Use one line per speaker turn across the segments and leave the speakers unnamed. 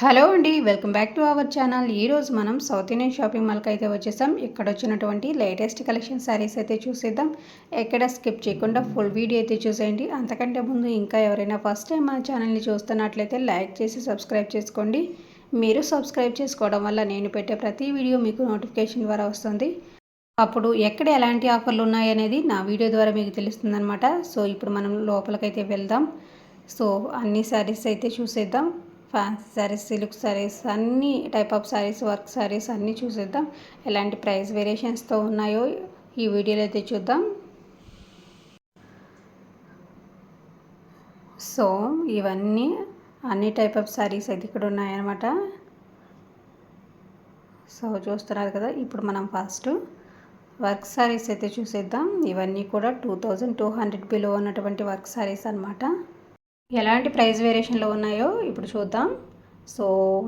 Hello అండి, welcome back to our channel. ఈరోజు మనం సౌత్ ఇండియన్ షాపింగ్ మాల్కి అయితే వచ్చేసాం. ఇక్కడ వచ్చినటువంటి లేటెస్ట్ కలెక్షన్ శారీస్ అయితే చూసేద్దాం. ఎక్కడ స్కిప్ చేయకుండా ఫుల్ వీడియో అయితే చూసేయండి. అంతకంటే ముందు ఇంకా ఎవరైనా ఫస్ట్ టైం మన ఛానల్ని చూస్తున్నట్లయితే లైక్ చేసి సబ్స్క్రైబ్ చేసుకోండి. మీరు సబ్స్క్రైబ్ చేసుకోవడం వల్ల నేను పెట్టే ప్రతి వీడియో మీకు నోటిఫికేషన్ ద్వారా వస్తుంది. అప్పుడు ఎక్కడ ఎలాంటి ఆఫర్లు ఉన్నాయనేది నా వీడియో ద్వారా మీకు తెలుస్తుందన్నమాట. సో ఇప్పుడు మనం లోపలికైతే వెళ్దాం. సో అన్ని శారీస్ అయితే చూసేద్దాం. ఫ్యాన్సీ శారీస్, సిల్క్ శారీస్, అన్ని type of saris, work saris అన్నీ చూసేద్దాం. ఎలాంటి ప్రైస్ వేరియేషన్స్తో ఉన్నాయో ఈ వీడియోలో అయితే చూద్దాం. సో ఇవన్నీ అన్ని టైప్ ఆఫ్ శారీస్ అయితే ఇక్కడ ఉన్నాయన్నమాట. సో చూస్తున్నారు కదా. ఇప్పుడు మనం ఫస్ట్ వర్క్ శారీస్ అయితే చూసేద్దాం. ఇవన్నీ కూడా 2200 బిలో ఉన్నటువంటి వర్క్ శారీస్ అన్నమాట. ఎలాంటి ప్రైస్ వేరియేషన్లో ఉన్నాయో ఇప్పుడు చూద్దాం. సో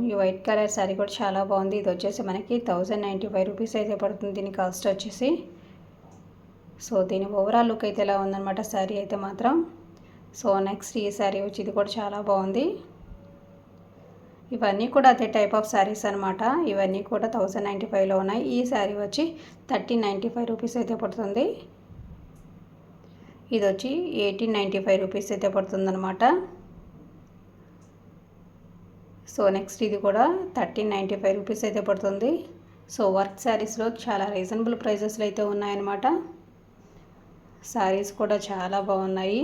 ఈ వైట్ కలర్ శారీ కూడా చాలా బాగుంది. ఇది వచ్చేసి మనకి 1095 రూపీస్ అయితే పడుతుంది. దీని కాస్ట్ వచ్చేసి. సో దీని ఓవరాల్ లుక్ అయితే ఎలా ఉందన్నమాట శారీ అయితే మాత్రం. సో నెక్స్ట్ ఈ శారీ వచ్చి ఇది కూడా చాలా బాగుంది. ఇవన్నీ కూడా అదే టైప్ ఆఫ్ శారీస్ అనమాట. ఇవన్నీ కూడా 1095లో ఉన్నాయి. ఈ శారీ వచ్చి 1395 రూపీస్ అయితే పడుతుంది. ఇది వచ్చి 1895 రూపీస్ అయితే పడుతుందన్నమాట. సో నెక్స్ట్ ఇది కూడా 1395 రూపీస్ అయితే పడుతుంది. సో వర్క్ శారీస్లో చాలా రీజనబుల్ ప్రైజెస్లో అయితే ఉన్నాయన్నమాట. శారీస్ కూడా చాలా బాగున్నాయి.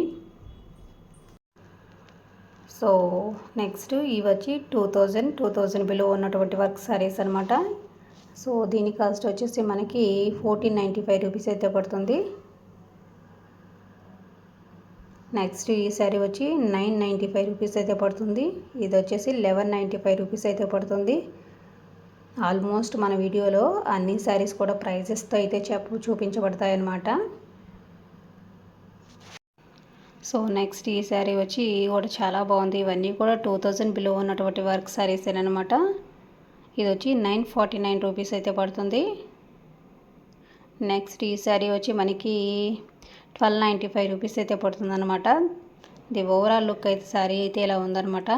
సో నెక్స్ట్ ఇవి వచ్చి 2000 బిలో ఉన్నటువంటి వర్క్ శారీస్ అనమాట. సో దీని కాస్ట్ వచ్చేసి మనకి 1495 రూపీస్ అయితే పడుతుంది. నెక్స్ట్ ఈ శారీ వచ్చి 995 రూపీస్ అయితే పడుతుంది. ఇది వచ్చేసి 1195 రూపీస్ అయితే పడుతుంది. ఆల్మోస్ట్ మన వీడియోలో అన్ని శారీస్ కూడా ప్రైజెస్తో అయితే చూపించబడతాయి అన్నమాట. సో నెక్స్ట్ ఈ శారీ వచ్చి కూడా చాలా బాగుంది. ఇవన్నీ కూడా 2000 బిలో ఉన్నటువంటి వర్క్ శారీస్ అనమాట. ఇది వచ్చి 949 రూపీస్ అయితే పడుతుంది. నెక్స్ట్ ఈ శారీ వచ్చి మనకి 1295 రూపీస్ అయితే పడుతుంది అనమాట. ఇది ఓవరాల్ లుక్ అయితే శారీ అయితే ఇలా ఉందన్నమాట.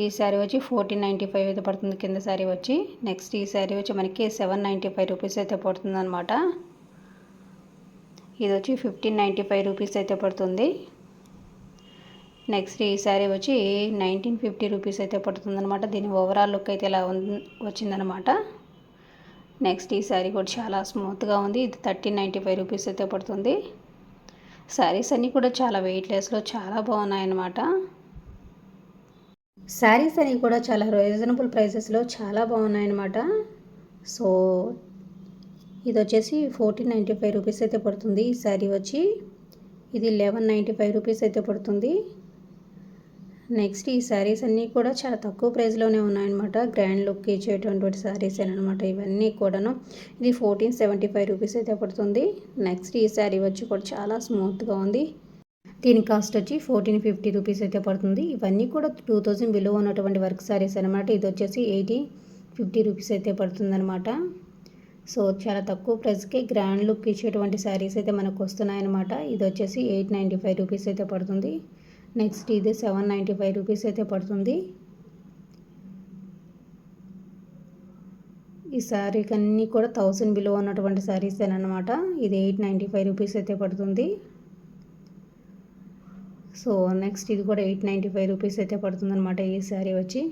ఈ శారీ వచ్చి 1495 అయితే పడుతుంది కింద శారీ వచ్చి. నెక్స్ట్ ఈ శారీ వచ్చి మనకి 795 రూపీస్ అయితే పడుతుంది అనమాట. ఇది వచ్చి 1595 రూపీస్ అయితే పడుతుంది. నెక్స్ట్ ఈ శారీ వచ్చి 1950 రూపీస్ అయితే పడుతుంది అనమాట. దీని ఓవరాల్ లుక్ అయితే ఇలా వచ్చిందనమాట. నెక్స్ట్ ఈ శారీ కూడా చాలా స్మూత్గా ఉంది. ఇది 1395 రూపీస్ అయితే పడుతుంది. శారీస్ అన్నీ కూడా చాలా వెయిట్లెస్లో చాలా బాగున్నాయన్నమాట. శారీస్ అన్నీ కూడా చాలా రీజనబుల్ ప్రైసెస్లో చాలా బాగున్నాయన్నమాట. సో ఇది వచ్చేసి 1495 రూపీస్ అయితే పడుతుంది. ఈ శారీ వచ్చి ఇది 1195 రూపీస్ అయితే పడుతుంది. నెక్స్ట్ ఈ శారీస్ అన్నీ కూడా చాలా తక్కువ ప్రైస్లోనే ఉన్నాయన్నమాట. గ్రాండ్ లుక్ ఇచ్చేటటువంటి శారీస్ అనమాట ఇవన్నీ కూడాను. ఇది 1475 రూపీస్ అయితే పడుతుంది. నెక్స్ట్ ఈ శారీ వచ్చి కూడా చాలా స్మూత్గా ఉంది. దీని కాస్ట్ వచ్చి 1450 రూపీస్ అయితే పడుతుంది. ఇవన్నీ కూడా 2000 బిలో ఉన్నటువంటి వర్క్ శారీస్ అనమాట. ఇది వచ్చేసి 1850 రూపీస్ అయితే పడుతుంది అనమాట. సో చాలా తక్కువ ప్రైస్కి గ్రాండ్ లుక్ ఇచ్చేటువంటి శారీస్ అయితే మనకు వస్తున్నాయన్నమాట. ఇది వచ్చేసి 895 రూపీస్ అయితే పడుతుంది. నెక్స్ట్ ఇది 795 రూపీస్ అయితే పడుతుంది. ఈ శారీకి అన్నీ కూడా 1000 బిలో ఉన్నటువంటి శారీస్ అనమాట. ఇది 895 రూపీస్ అయితే పడుతుంది. సో నెక్స్ట్ ఇది కూడా 895 రూపీస్ అయితే పడుతుంది అనమాట. ఈ శారీ వచ్చి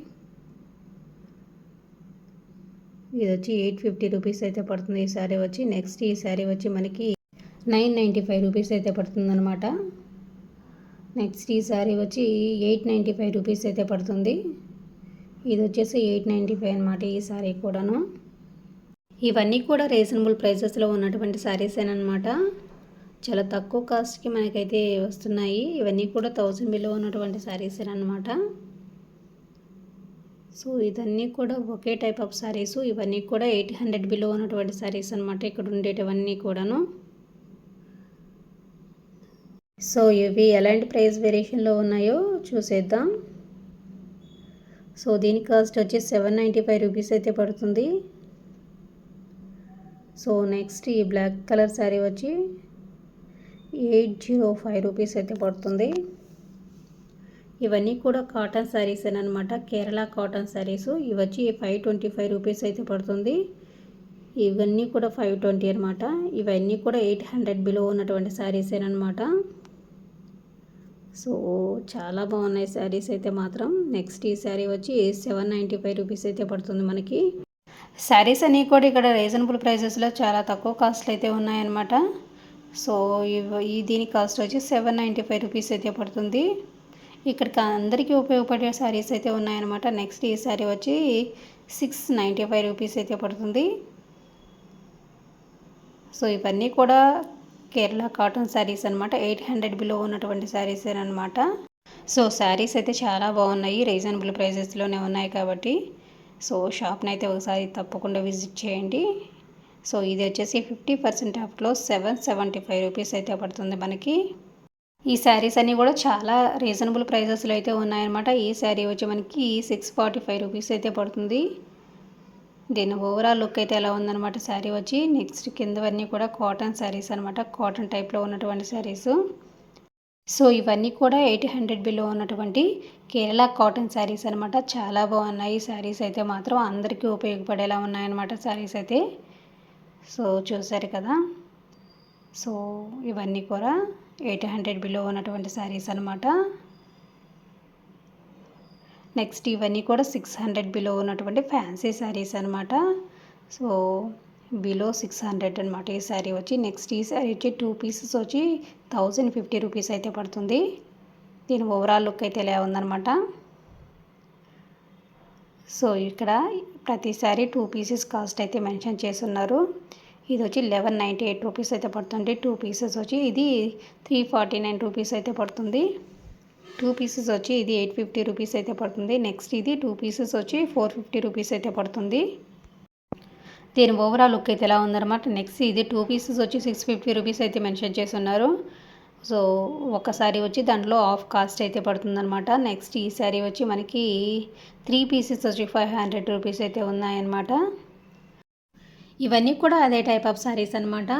ఇది వచ్చి 850 రూపీస్ అయితే పడుతుంది. ఈ శారీ వచ్చి నెక్స్ట్ ఈ శారీ వచ్చి మనకి 995 రూపీస్ అయితే పడుతుంది అనమాట. నెక్స్ట్ ఈ శారీ వచ్చి 895 రూపీస్ అయితే పడుతుంది. ఇది వచ్చేసి 895 అనమాట. ఈ శారీ కూడాను. ఇవన్నీ కూడా రీజనబుల్ ప్రైసెస్లో ఉన్నటువంటి శారీస్ అనమాట. చాలా తక్కువ కాస్ట్కి మనకైతే వస్తున్నాయి. ఇవన్నీ కూడా 1000 బిలో ఉన్నటువంటి శారీస్ అనమాట. సో ఇదన్నీ కూడా ఒకే టైప్ ఆఫ్ శారీస్. ఇవన్నీ కూడా 800 బిలో ఉన్నటువంటి శారీస్ అనమాట. ఇక్కడ ఉండేటివన్నీ కూడాను. సో ఇవి ఎలాంటి ప్రైస్ వేరియేషన్లో ఉన్నాయో చూసేద్దాం. సో దీని కాస్ట్ వచ్చి 795 రూపీస్ అయితే పడుతుంది. సో నెక్స్ట్ ఈ బ్లాక్ కలర్ శారీ వచ్చి 805 రూపీస్ అయితే పడుతుంది. ఇవన్నీ కూడా కాటన్ శారీస్ అనమాట, కేరళ కాటన్ శారీస్. ఇవి వచ్చి 525 రూపీస్ అయితే పడుతుంది. ఇవన్నీ కూడా 520 అనమాట. ఇవన్నీ కూడా 800 బిలో ఉన్నటువంటి శారీసేనమాట. సో చాలా బాగున్నాయి శారీస్ అయితే మాత్రం. నెక్స్ట్ ఈ శారీ వచ్చి 795 రూపీస్ అయితే పడుతుంది మనకి. శారీస్ అన్నీ కూడా ఇక్కడ రీజనబుల్ ప్రైజెస్లో చాలా తక్కువ కాస్ట్ అయితే ఉన్నాయన్నమాట. సో దీని కాస్ట్ వచ్చి 795 రూపీస్ అయితే పడుతుంది. ఇక్కడికి అందరికీ ఉపయోగపడే శారీస్ అయితే ఉన్నాయన్నమాట. నెక్స్ట్ ఈ శారీ వచ్చి 695 రూపీస్ అయితే పడుతుంది. సో ఇవన్నీ కూడా కేరళ కాటన్ శారీస్ అనమాట. 800 బిలో ఉన్నటువంటి శారీస్ అనమాట. సో శారీస్ అయితే చాలా బాగున్నాయి, రీజనబుల్ ప్రైజెస్లోనే ఉన్నాయి కాబట్టి సో షాప్ని అయితే ఒకసారి తప్పకుండా విజిట్ చేయండి. సో ఇది వచ్చేసి 50% ఆఫ్లో 775 రూపీస్ అయితే పడుతుంది మనకి. ఈ శారీస్ అన్నీ కూడా చాలా రీజనబుల్ ప్రైజెస్లో అయితే ఉన్నాయన్నమాట. ఈ శారీ వచ్చి మనకి 645 రూపీస్ అయితే పడుతుంది. దీని ఓవరాల్ లుక్ అయితే ఎలా ఉందన్నమాట శారీ వచ్చి. నెక్స్ట్ కిందవన్నీ కూడా కాటన్ శారీస్ అనమాట, కాటన్ టైప్లో ఉన్నటువంటి శారీస్. సో ఇవన్నీ కూడా 800 బిలో ఉన్నటువంటి కేరళ కాటన్ శారీస్ అనమాట. చాలా బాగున్నాయి శారీస్ అయితే మాత్రం, అందరికీ ఉపయోగపడేలా ఉన్నాయన్నమాట శారీస్ అయితే. సో చూసారు కదా. సో ఇవన్నీ కూడా 800 బిలో ఉన్నటువంటి శారీస్ అనమాట. నెక్స్ట్ ఇవన్నీ కూడా 600 బిలో ఉన్నటువంటి ఫ్యాన్సీ శారీస్ అనమాట. సో బిలో 600 అనమాట ఈ శారీ వచ్చి. నెక్స్ట్ ఈ శారీ వచ్చి 2 పీసెస్ వచ్చి 1050 రూపీస్ అయితే పడుతుంది. దీని ఓవరాల్ లుక్ అయితే ఇలా ఉందన్నమాట. సో ఇక్కడ ప్రతిసారి 2 పీసెస్ కాస్ట్ అయితే మెన్షన్ చేస్తున్నారు. ఇది వచ్చి 1198 రూపీస్ అయితే పడుతుంది. 2 పీసెస్ వచ్చి ఇది 349 రూపీస్ అయితే పడుతుంది. 2 పీసెస్ వచ్చి ఇది 850 రూపీస్ అయితే పడుతుంది. నెక్స్ట్ ఇది 2 పీసెస్ వచ్చి 450 రూపీస్ అయితే పడుతుంది. దీని ఓవరాల్ లుక్ అయితే ఎలా ఉందన్నమాట. నెక్స్ట్ ఇది 2 పీసెస్ వచ్చి 650 రూపీస్ అయితే మెన్షన్ చేస్తున్నారు. సో ఒకసారి వచ్చి దాంట్లో ఆఫ్ కాస్ట్ అయితే పడుతుందన్నమాట. నెక్స్ట్ ఈ శారీ వచ్చి మనకి 3 పీసెస్ వచ్చి 500 రూపీస్ అయితే ఉన్నాయన్నమాట. ఇవన్నీ కూడా అదే టైప్ ఆఫ్ శారీస్ అనమాట.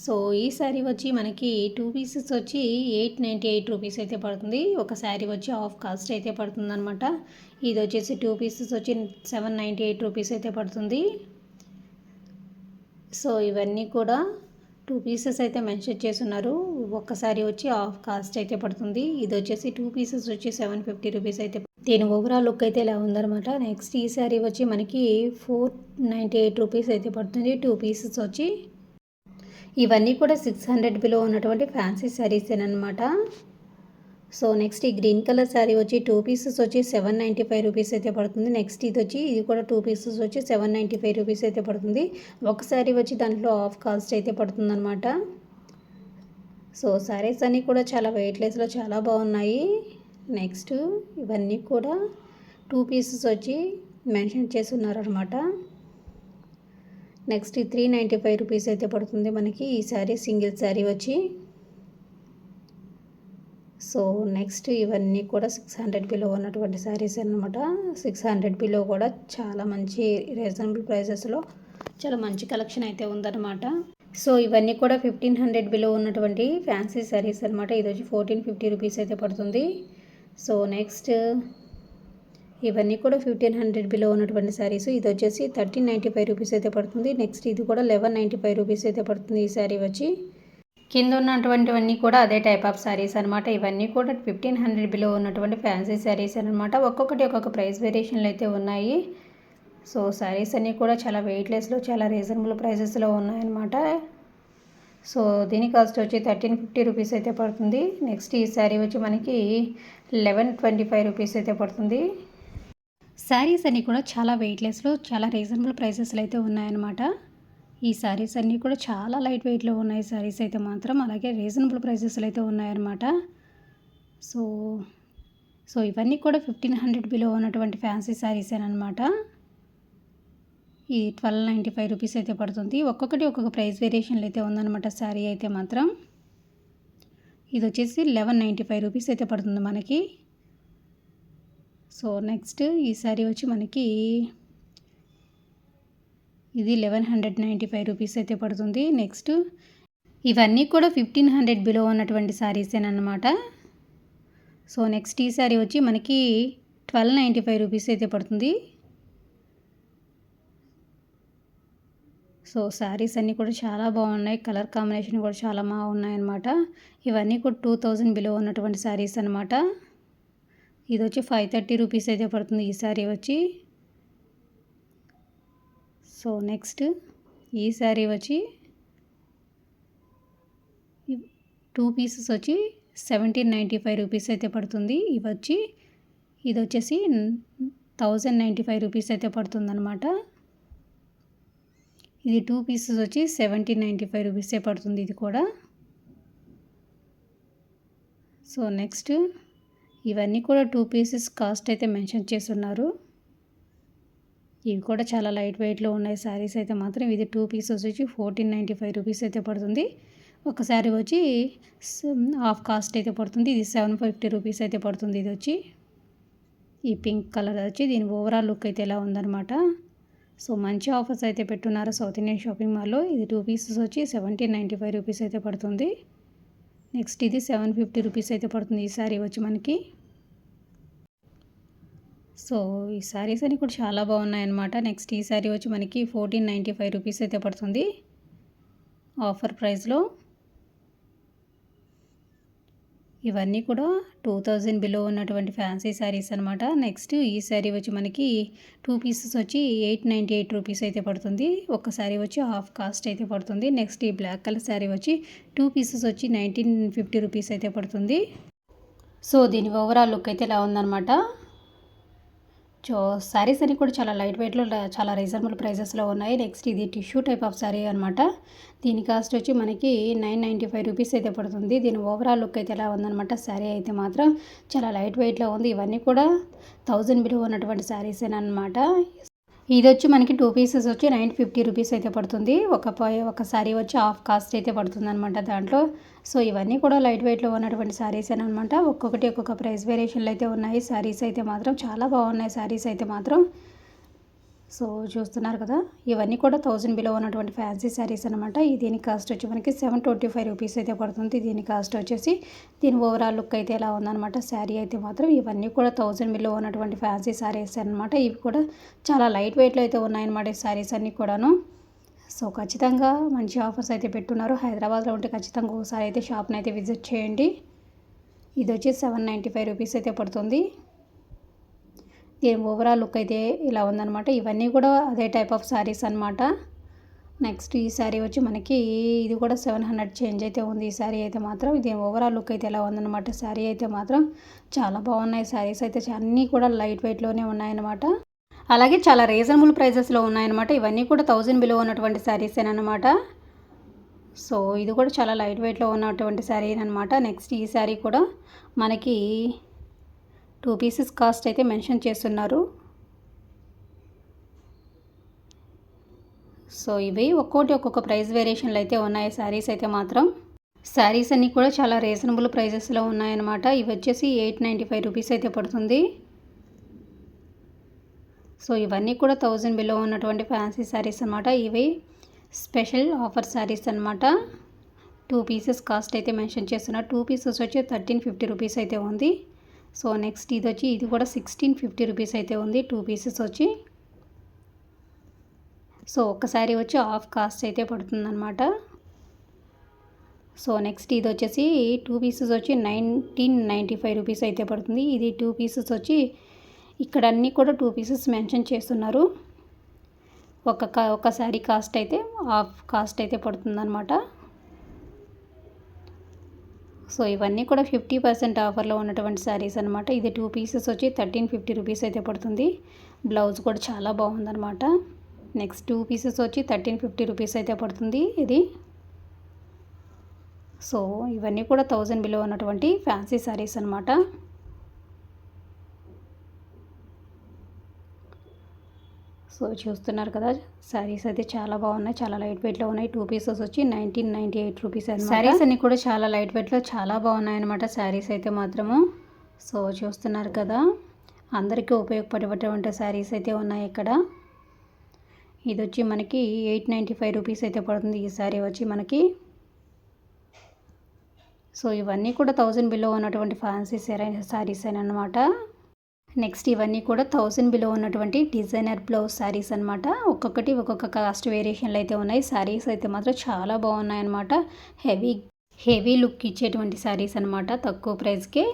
సో ఈ శారీ వచ్చి మనకి 2 పీసెస్ వచ్చి 898 రూపీస్ అయితే పడుతుంది. ఒక శారీ వచ్చి ఆఫ్ కాస్ట్ అయితే పడుతుంది అనమాట. ఇది వచ్చేసి 2 పీసెస్ వచ్చి 798 రూపీస్ అయితే పడుతుంది. సో ఇవన్నీ కూడా 2 పీసెస్ అయితే మెన్షన్ చేస్తున్నారు. ఒక శారీ వచ్చి ఆఫ్ కాస్ట్ అయితే పడుతుంది. ఇది వచ్చేసి 2 పీసెస్ వచ్చి 750 రూపీస్ అయితే. దీని ఓవరాల్ లుక్ అయితే ఇలా ఉందన్నమాట. నెక్స్ట్ ఈ శారీ వచ్చి మనకి 498 రూపీస్ అయితే పడుతుంది. 2 పీసెస్ వచ్చి. ఇవన్నీ కూడా 600 బిలో ఉన్నటువంటి ఫ్యాన్సీ శారీసేనమాట. సో నెక్స్ట్ ఈ గ్రీన్ కలర్ శారీ వచ్చి 2 పీసెస్ వచ్చి 795 రూపీస్ అయితే పడుతుంది. నెక్స్ట్ ఇది కూడా 2 పీసెస్ వచ్చి 795 రూపీస్ అయితే పడుతుంది. ఒక శారీ వచ్చి దాంట్లో ఆఫ్ కాస్ట్ అయితే పడుతుంది అనమాట. సో శారీస్ అన్నీ కూడా చాలా వెయిట్లెస్లో చాలా బాగున్నాయి. నెక్స్ట్ ఇవన్నీ కూడా 2 పీసెస్ వచ్చి మెన్షన్ చేసి ఉన్నారనమాట. నెక్స్ట్ 395 రూపీస్ అయితే పడుతుంది మనకి ఈ శారీ, సింగిల్ శారీ వచ్చి. సో నెక్స్ట్ ఇవన్నీ కూడా 600 బిలో ఉన్నటువంటి శారీస్ అనమాట. 600 బిలో కూడా చాలా మంచి రీజనబుల్ ప్రైజెస్లో చాలా మంచి కలెక్షన్ అయితే ఉందన్నమాట. సో ఇవన్నీ కూడా 1500 బిలో ఉన్నటువంటి ఫ్యాన్సీ శారీస్ అనమాట. ఇది వచ్చి 1450 రూపీస్ అయితే పడుతుంది. సో నెక్స్ట్ ఇవన్నీ కూడా 1500 బిలో ఉన్నటువంటి శారీస్. ఇది వచ్చేసి 1395 రూపీస్ అయితే పడుతుంది. నెక్స్ట్ ఇది కూడా 1195 రూపీస్ అయితే పడుతుంది ఈ శారీ వచ్చి. కింద ఉన్నటువంటివన్నీ కూడా అదే టైప్ ఆఫ్ శారీస్ అనమాట. ఇవన్నీ కూడా 1500 బిలో ఉన్నటువంటి ఫ్యాన్సీ శారీస్ అనమాట. ఒక్కొక్కటి ఒక్కొక్క ప్రైస్ వేరియేషన్లు అయితే ఉన్నాయి. సో శారీస్ అన్నీ కూడా చాలా వెయిట్లెస్లో చాలా రీజనబుల్ ప్రైజెస్లో ఉన్నాయన్నమాట. సో దీని కాస్ట్ వచ్చి 1350 రూపీస్ అయితే పడుతుంది. నెక్స్ట్ ఈ శారీ వచ్చి మనకి 1125 రూపీస్ అయితే పడుతుంది. శారీస్ అన్నీ కూడా చాలా వెయిట్లెస్లో చాలా రీజనబుల్ ప్రైసెస్లో అయితే ఉన్నాయన్నమాట. ఈ శారీస్ అన్నీ కూడా చాలా లైట్ వెయిట్లో ఉన్నాయి శారీస్ అయితే మాత్రం, అలాగే రీజనబుల్ ప్రైసెస్లో అయితే ఉన్నాయన్నమాట. సో ఇవన్నీ కూడా 1500 బిలో ఉన్నటువంటి ఫ్యాన్సీ శారీసేనమాట. ఈ 1295 రూపీస్ అయితే పడుతుంది. ఒక్కొక్కటి ఒక్కొక్క ప్రైస్ వేరియేషన్లు అయితే ఉందన్నమాట శారీ అయితే మాత్రం. ఇది వచ్చేసి 1195 రూపీస్ అయితే పడుతుంది మనకి. సో నెక్స్ట్ ఈ శారీ వచ్చి మనకి ఇది 1195 రూపీస్ అయితే పడుతుంది. నెక్స్ట్ ఇవన్నీ కూడా 1500 బిలో ఉన్నటువంటి శారీసేనమాట. సో నెక్స్ట్ ఈ శారీ వచ్చి మనకి 1295 రూపీస్ అయితే పడుతుంది. సో శారీస్ అన్నీ కూడా చాలా బాగున్నాయి. కలర్ కాంబినేషన్ కూడా చాలా బాగున్నాయన్నమాట. ఇవన్నీ కూడా 2000 బిలో ఉన్నటువంటి శారీస్ అనమాట. ఇది వచ్చి 530 రూపీస్ అయితే పడుతుంది ఈ శారీ వచ్చి. సో నెక్స్ట్ ఈ శారీ వచ్చి 2 పీసెస్ వచ్చి 1795 రూపీస్ అయితే పడుతుంది. ఇది వచ్చేసి 1095 రూపీస్ అయితే పడుతుందన్నమాట. ఇది 2 పీసెస్ వచ్చి 1795 రూపీసే పడుతుంది ఇది కూడా. సో నెక్స్ట్ ఇవన్నీ కూడా 2 పీసెస్ కాస్ట్ అయితే మెన్షన్ చేస్తున్నారు. ఇవి కూడా చాలా లైట్ వెయిట్లో ఉన్నాయి శారీస్ అయితే మాత్రం. ఇది 2 పీసెస్ వచ్చి 1495 రూపీస్ అయితే పడుతుంది. ఒక శారీ వచ్చి హాఫ్ కాస్ట్ అయితే పడుతుంది. ఇది 750 రూపీస్ అయితే పడుతుంది. ఇది వచ్చి ఈ పింక్ కలర్ వచ్చి దీని ఓవరాల్ లుక్ అయితే ఎలా ఉందన్నమాట. సో మంచి ఆఫర్స్ అయితే పెట్టున్నారు సౌత్ ఇండియన్ షాపింగ్ మాల్లో. ఇది 2 పీసెస్ వచ్చి 1795 రూపీస్ అయితే పడుతుంది. నెక్స్ట్ ఇది 750 రూపీస్ అయితే పడుతుంది ఈ శారీ వచ్చి మనకి. సో ఈ శారీస్ అన్నీ కూడా చాలా బాగున్నాయి అన్నమాట. నెక్స్ట్ ఈ శారీ వచ్చి మనకి 1495 రూపీస్ అయితే పడుతుంది ఆఫర్ ప్రైస్లో. ఇవన్నీ కూడా 2000 బిలో ఉన్నటువంటి ఫ్యాన్సీ శారీస్ అనమాట. నెక్స్ట్ ఈ శారీ వచ్చి మనకి 2 పీసెస్ వచ్చి 898 రూపీస్ అయితే పడుతుంది. ఒక శారీ వచ్చి హాఫ్ కాస్ట్ అయితే పడుతుంది. నెక్స్ట్ ఈ బ్లాక్ కలర్ శారీ వచ్చి 2 పీసెస్ వచ్చి 1950 రూపీస్ అయితే పడుతుంది. సో దీని ఓవరాల్ లుక్ అయితే ఇలా ఉందన్నమాట. సో శారీస్ అన్నీ కూడా చాలా లైట్ వెయిట్లో చాలా రీజనబుల్ ప్రైజెస్లో ఉన్నాయి. నెక్స్ట్ ఇది టిష్యూ టైప్ ఆఫ్ శారీ అనమాట. దీని కాస్ట్ వచ్చి మనకి 995 రూపీస్ అయితే పడుతుంది. దీని ఓవరాల్ లుక్ అయితే ఎలా ఉందన్నమాట. శారీ అయితే మాత్రం చాలా లైట్ వెయిట్లో ఉంది. ఇవన్నీ కూడా 1000 బిలో ఉన్నటువంటి శారీసేనమాట. ఇది వచ్చి మనకి 2 పీసెస్ వచ్చి 950 రూపీస్ అయితే పడుతుంది. ఒక శారీ వచ్చి హాఫ్ కాస్ట్ అయితే పడుతుంది అనమాట దాంట్లో. సో ఇవన్నీ కూడా లైట్ వెయిట్లో ఉన్నటువంటి శారీస్ అనమాట. ఒక్కొక్కటి ఒక్కొక్క ప్రైస్ వేరియేషన్లు అయితే ఉన్నాయి. శారీస్ అయితే మాత్రం చాలా బాగున్నాయి శారీస్ అయితే మాత్రం. సో చూస్తున్నారు కదా, ఇవన్నీ కూడా 1000 బిలో ఉన్నటువంటి ఫ్యాన్సీ శారీస్ అనమాట. దీని కాస్ట్ వచ్చి మనకి 725 రూపీస్ అయితే పడుతుంది. దీని కాస్ట్ వచ్చేసి దీని ఓవరాల్ లుక్ అయితే ఎలా ఉందన్నమాట. శారీ అయితే మాత్రం ఇవన్నీ కూడా 1000 బిలో ఉన్నటువంటి ఫ్యాన్సీ శారీస్ అనమాట. ఇవి కూడా చాలా లైట్ వెయిట్లో అయితే ఉన్నాయన్నమాట ఈ శారీస్ అన్నీ కూడాను. సో ఖచ్చితంగా మంచి ఆఫర్స్ అయితే పెట్టున్నారు. హైదరాబాద్లో ఉంటే ఖచ్చితంగా ఒకసారి అయితే షాప్ని అయితే విజిట్ చేయండి. ఇది వచ్చి 795 రూపీస్ అయితే పడుతుంది. దీని ఓవరాల్ లుక్ అయితే ఇలా ఉందన్నమాట. ఇవన్నీ కూడా అదే టైప్ ఆఫ్ శారీస్ అనమాట. నెక్స్ట్ ఈ శారీ వచ్చి మనకి ఇది కూడా 700 చేంజ్ అయితే ఉంది ఈ శారీ అయితే మాత్రం. దీని ఓవరాల్ లుక్ అయితే ఎలా ఉందన్నమాట. శారీ అయితే మాత్రం చాలా బాగున్నాయి శారీస్ అయితే అన్నీ కూడా లైట్ వెయిట్లోనే ఉన్నాయన్నమాట. అలాగే చాలా రీజనబుల్ ప్రైజెస్లో ఉన్నాయన్నమాట. ఇవన్నీ కూడా 1000 బిలో ఉన్నటువంటి శారీసేనమాట. సో ఇది కూడా చాలా లైట్ వెయిట్లో ఉన్నటువంటి శారీ అనమాట. నెక్స్ట్ ఈ శారీ కూడా మనకి 2 పీసెస్ కాస్ట్ అయితే మెన్షన్ చేస్తున్నారు. సో ఇవి ఒక్కొక్క ప్రైస్ వేరియేషన్లు అయితే ఉన్నాయి శారీస్ అయితే మాత్రం. శారీస్ అన్నీ కూడా చాలా రీజనబుల్ ప్రైజెస్లో ఉన్నాయన్నమాట. ఇవి వచ్చేసి 895 రూపీస్ అయితే పడుతుంది. సో ఇవన్నీ కూడా 1000 బిలో ఉన్నటువంటి ఫ్యాన్సీ శారీస్ అనమాట. ఇవి స్పెషల్ ఆఫర్ శారీస్ అనమాట. 2 పీసెస్ కాస్ట్ అయితే మెన్షన్ చేస్తున్నారు. 2 పీసెస్ వచ్చి 1350 రూపీస్ అయితే ఉంది. సో నెక్స్ట్ ఇది కూడా 1650 రూపీస్ అయితే ఉంది 2 పీసెస్ వచ్చి. సో ఒక శారీ వచ్చి హాఫ్ కాస్ట్ అయితే పడుతుందన్నమాట. సో నెక్స్ట్ ఇది వచ్చేసి 2 పీసెస్ వచ్చి 1995 రూపీస్ అయితే పడుతుంది. ఇది 2 పీసెస్ వచ్చి ఇక్కడ అన్నీ కూడా 2 పీసెస్ మెన్షన్ చేస్తున్నారు. ఒక శారీ కాస్ట్ అయితే హాఫ్ కాస్ట్ అయితే పడుతుందన్నమాట. సో ఇవన్నీ కూడా 50% ఆఫర్లో ఉన్నటువంటి శారీస్ అనమాట. ఇది 2 పీసెస్ వచ్చి 1350 రూపీస్ అయితే పడుతుంది. బ్లౌజ్ కూడా చాలా బాగుందన్నమాట. నెక్స్ట్ 2 పీసెస్ వచ్చి 1350 రూపీస్ అయితే పడుతుంది ఇది. సో ఇవన్నీ కూడా 1000 బిలో ఉన్నటువంటి ఫ్యాన్సీ శారీస్ అనమాట. సో చూస్తున్నారు కదా, శారీస్ అయితే చాలా బాగున్నాయి, చాలా లైట్ వెయిట్లో ఉన్నాయి. 2 పీసెస్ వచ్చి 1998 రూపీస్ అనమాట. శారీస్ అన్నీ కూడా చాలా లైట్ వెయిట్లో చాలా బాగున్నాయి అనమాట శారీస్ అయితే మాత్రము. సో చూస్తున్నారు కదా, అందరికీ ఉపయోగపడేటువంటి శారీస్ అయితే ఉన్నాయి ఇక్కడ. ఇది వచ్చి మనకి 895 రూపీస్ అయితే పడుతుంది ఈ శారీ వచ్చి మనకి. సో ఇవన్నీ కూడా 1000 బిలో ఉన్నటువంటి ఫ్యాన్సీ శారీస్ అనమాట. నెక్స్ట్ ఇవన్నీ కూడా 1000 బిలో ఉన్నటువంటి డిజైనర్ బ్లౌజ్ శారీస్ అనమాట. ఒక్కొక్కటి ఒక్కొక్క కాస్ట్ వేరియేషన్లు అయితే ఉన్నాయి. శారీస్ అయితే మాత్రం చాలా బాగున్నాయి అనమాట. హెవీ లుక్ ఇచ్చేటువంటి శారీస్ అనమాట. తక్కువ ప్రైస్కే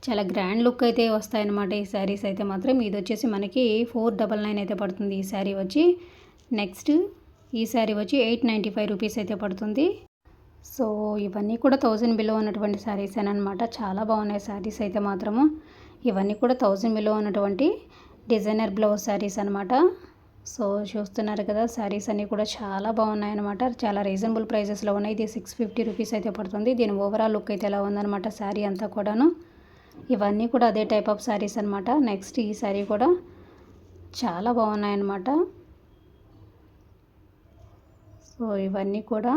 చాలా గ్రాండ్ లుక్ అయితే వస్తాయన్నమాట ఈ శారీస్ అయితే మాత్రం. ఇది వచ్చేసి మనకి 499 అయితే పడుతుంది ఈ శారీ వచ్చి. నెక్స్ట్ ఈ శారీ వచ్చి 895 రూపీస్ అయితే పడుతుంది. సో ఇవన్నీ కూడా 1000 బిలో ఉన్నటువంటి శారీస్ అనమాట. చాలా బాగున్నాయి శారీస్ అయితే మాత్రము. ఇవన్నీ కూడా 1000 బిలో ఉన్నటువంటి డిజైనర్ బ్లౌజ్ శారీస్ అనమాట. సో చూస్తున్నారు కదా, శారీస్ అన్నీ కూడా చాలా బాగున్నాయి అనమాట. చాలా రీజనబుల్ ప్రైజెస్లో ఉన్నాయి. ఇది 650 రూపీస్ అయితే పడుతుంది. దీని ఓవరాల్ లుక్ అయితే ఎలా ఉందన్నమాట శారీ అంతా కూడాను. ఇవన్నీ కూడా అదే టైప్ ఆఫ్ శారీస్ అనమాట. నెక్స్ట్ ఈ శారీ కూడా చాలా బాగున్నాయన్నమాట. సో ఇవన్నీ కూడా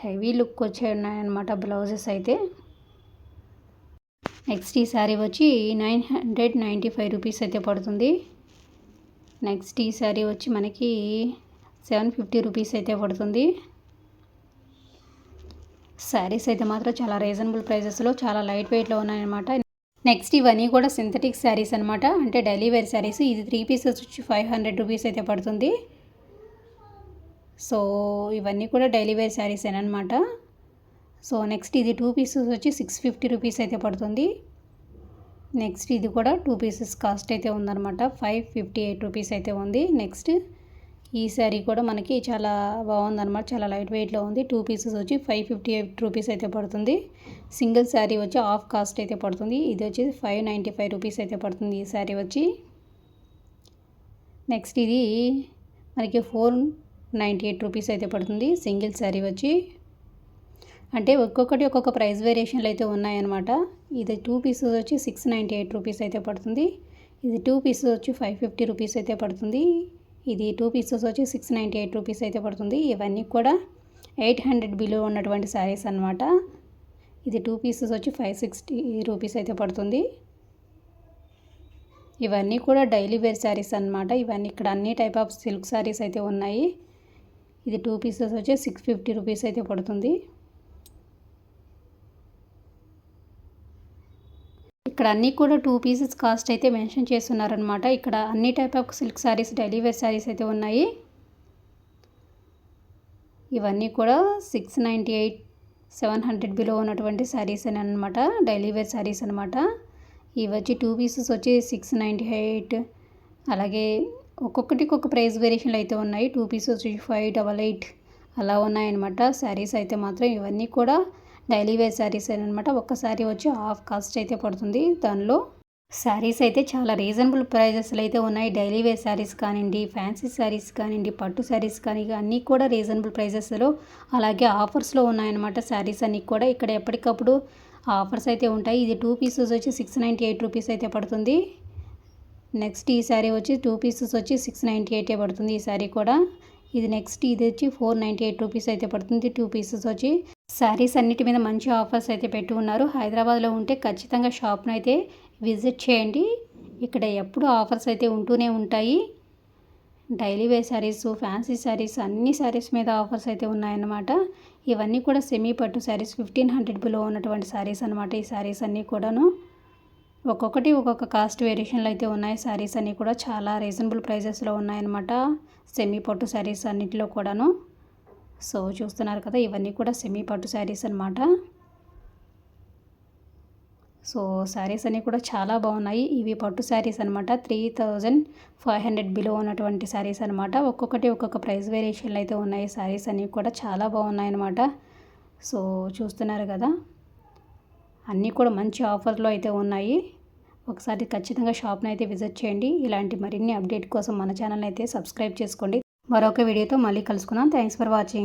హెవీ లుక్ వచ్చే ఉన్నాయన్నమాట బ్లౌజెస్ అయితే. నెక్స్ట్ ఈ శారీ వచ్చి 995 రూపీస్ అయితే పడుతుంది. నెక్స్ట్ ఈ శారీ వచ్చి మనకి 750 రూపీస్ అయితే పడుతుంది. శారీస్ అయితే మాత్రం చాలా రీజనబుల్ ప్రైజెస్లో చాలా లైట్ వెయిట్లో ఉన్నాయన్నమాట. నెక్స్ట్ ఇవన్నీ కూడా సింథటిక్ శారీస్ అనమాట. అంటే డైలీ వేర్ శారీస్. ఇది 3 పీసెస్ వచ్చి 500 రూపీస్ అయితే పడుతుంది. సో ఇవన్నీ కూడా డైలీ వేర్ శారీస్ అనమాట. సో నెక్స్ట్ ఇది 2 పీసెస్ వచ్చి 650 రూపీస్ అయితే పడుతుంది. నెక్స్ట్ ఇది కూడా 2 పీసెస్ కాస్ట్ అయితే ఉందన్నమాట. 558 రూపీస్ అయితే ఉంది. నెక్స్ట్ ఈ శారీ కూడా మనకి చాలా బాగుందన్నమాట. చాలా లైట్ వెయిట్లో ఉంది. 2 పీసెస్ వచ్చి 558 రూపీస్ అయితే పడుతుంది. సింగిల్ శారీ వచ్చి హాఫ్ కాస్ట్ అయితే పడుతుంది. ఇది వచ్చి 595 రూపీస్ అయితే పడుతుంది ఈ శారీ వచ్చి. నెక్స్ట్ ఇది మనకి 498 రూపీస్ అయితే పడుతుంది సింగిల్ శారీ వచ్చి. అంటే ఒక్కొక్కటి ఒక్కొక్క ప్రైస్ వేరియేషన్లు అయితే ఉన్నాయన్నమాట. ఇది 2 పీసెస్ వచ్చి 698 రూపీస్ అయితే పడుతుంది. ఇది 2 పీసెస్ వచ్చి 550 రూపీస్ అయితే పడుతుంది. ఇది 2 పీసెస్ వచ్చి 698 రూపీస్ అయితే పడుతుంది. ఇవన్నీ కూడా 800 బిలో ఉన్నటువంటి శారీస్ అనమాట. ఇది 2 పీసెస్ వచ్చి 560 రూపీస్ అయితే పడుతుంది. ఇవన్నీ కూడా డైలీ వేర్ శారీస్ అనమాట. ఇవన్నీ ఇక్కడ అన్ని టైప్ ఆఫ్ సిల్క్ శారీస్ అయితే ఉన్నాయి. ఇది 2 పీసెస్ వచ్చి 650 రూపీస్ అయితే పడుతుంది. ఇక్కడ అన్నీ కూడా 2 పీసెస్ కాస్ట్ అయితే మెన్షన్ చేస్తున్నారనమాట. ఇక్కడ అన్ని type of silk saris daily wear saris అయితే ఉన్నాయి. ఇవన్నీ కూడా 698 700 బిలో ఉన్నటువంటి శారీస్ అని అనమాట. డైలీ వేర్ శారీస్ అనమాట. ఇవి వచ్చి 2 పీసెస్ వచ్చి 698. అలాగే ఒక్కొక్కటికి ఒక ప్రైస్ వేరియేషన్లు అయితే ఉన్నాయి. 2 పీసెస్ వచ్చి 588 అలా ఉన్నాయన్నమాట శారీస్ అయితే మాత్రం. ఇవన్నీ కూడా డైలీ వేర్ శారీస్ అనమాట. ఒక్క శారీ వచ్చి హాఫ్ కాస్ట్ అయితే పడుతుంది. దానిలో శారీస్ అయితే చాలా రీజనబుల్ ప్రైజెస్లో అయితే ఉన్నాయి. డైలీ వేర్ శారీస్ కానివ్వండి, ఫ్యాన్సీ శారీస్ కానివ్వండి, పట్టు శారీస్ కానీ అన్నీ కూడా రీజనబుల్ ప్రైజెస్లో అలాగే ఆఫర్స్లో ఉన్నాయన్నమాట. శారీస్ అన్నీ కూడా ఇక్కడ ఎప్పటికప్పుడు ఆఫర్స్ అయితే ఉంటాయి. ఇది 2 పీసెస్ వచ్చి 698 రూపీస్ అయితే పడుతుంది. నెక్స్ట్ ఈ శారీ వచ్చి 2 పీసెస్ వచ్చి 698 పడుతుంది ఈ శారీ కూడా. ఇది నెక్స్ట్ ఇది వచ్చి 498 రూపీస్ అయితే పడుతుంది 2 పీసెస్ వచ్చి. శారీస్ అన్నిటి మీద మంచి ఆఫర్స్ అయితే పెట్టి ఉన్నారు. హైదరాబాద్లో ఉంటే ఖచ్చితంగా షాప్ను అయితే విజిట్ చేయండి. ఇక్కడ ఎప్పుడు ఆఫర్స్ అయితే ఉంటూనే ఉంటాయి. Daily wear saris, fancy saris అన్ని శారీస్ మీద ఆఫర్స్ అయితే ఉన్నాయన్నమాట. ఇవన్నీ కూడా సెమీ పట్టు శారీస్ 1500 బిలో ఉన్నటువంటి శారీస్ అనమాట. ఈ శారీస్ అన్నీ కూడాను ఒక్కొక్కటి ఒక్కొక్క కాస్ట్ వేరియేషన్లు అయితే ఉన్నాయి. శారీస్ అన్నీ కూడా చాలా రీజనబుల్ ప్రైజెస్లో ఉన్నాయన్నమాట. సెమీ పట్టు శారీస్ అన్నిటిలో కూడాను. సో చూస్తున్నారు కదా, ఇవన్నీ కూడా సెమీ పట్టు శారీస్ అనమాట. సో శారీస్ అన్నీ కూడా చాలా బాగున్నాయి. ఇవి పట్టు శారీస్ అనమాట. 3500 బిలో ఉన్నటువంటి శారీస్ అనమాట. ఒక్కొక్కటి ఒక్కొక్క ప్రైస్ వేరియేషన్లు అయితే ఉన్నాయి. శారీస్ అన్నీ కూడా చాలా బాగున్నాయి అనమాట. సో చూస్తున్నారు కదా, అన్నీ కూడా మంచి ఆఫర్లో అయితే ఉన్నాయి. ఒకసారి ఖచ్చితంగా షాప్ని అయితే విజిట్ చేయండి. ఇలాంటి మరిన్ని అప్డేట్ కోసం మన ఛానల్ అయితే సబ్స్క్రైబ్ చేసుకోండి. మరొక వీడియోతో మళ్ళీ కలుసుకుందాం. Thanks for watching.